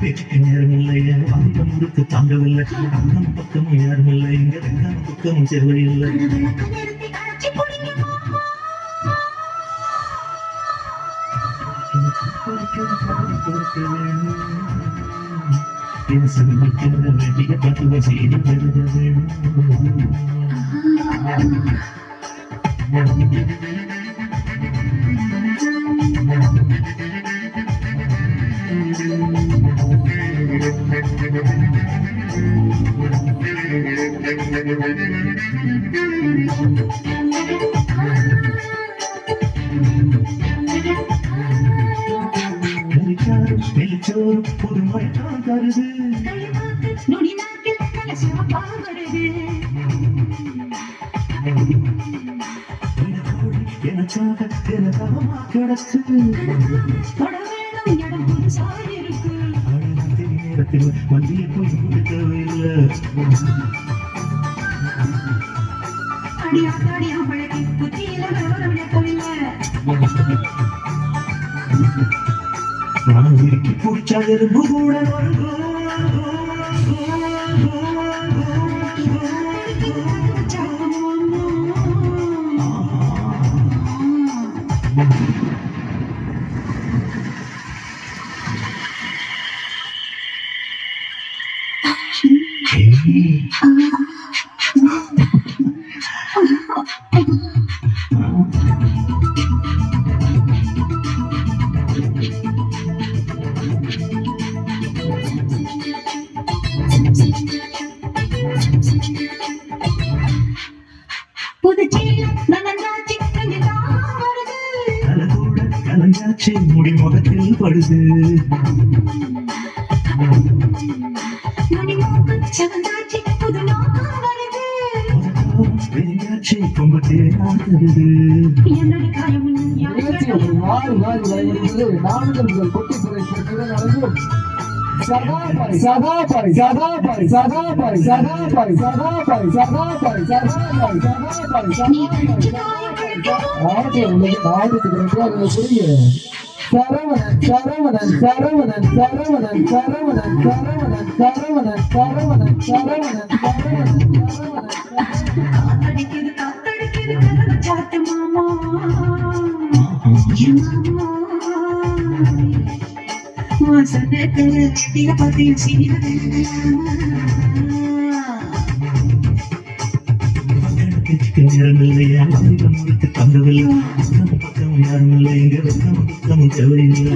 பேச்சுக்கு நேரம் இல்லையா வாலிபம் முறுக்கு தாங்கவில்லை அண்ணம் பக்கமும் யாரும் இல்லை இங்க ரெண்டாம் பக்கமும் தேவையில்லை வேண்டிய பத்துவ செய்தி பெருக வேணும் வெளிச்சோறும் புதுமை தான் தருது எனக்காக எனக்காகமா கிடக்கு நேரத்தில் வண்டியை போய் தேவையில்லை நான் இறுக்கி பிடிச்சா எறும்பு கூட கலஞ்சாச்சு முடி முகத்தில் படுது வெளியாச்சு பொங்கத்தே ஆடுது நேரம் இல்லையா வாலிபம் முறுக்கு தங்கவில்லை பக்கம் யாரும் இல்லை இங்க பக்கமும் தேவையில்லை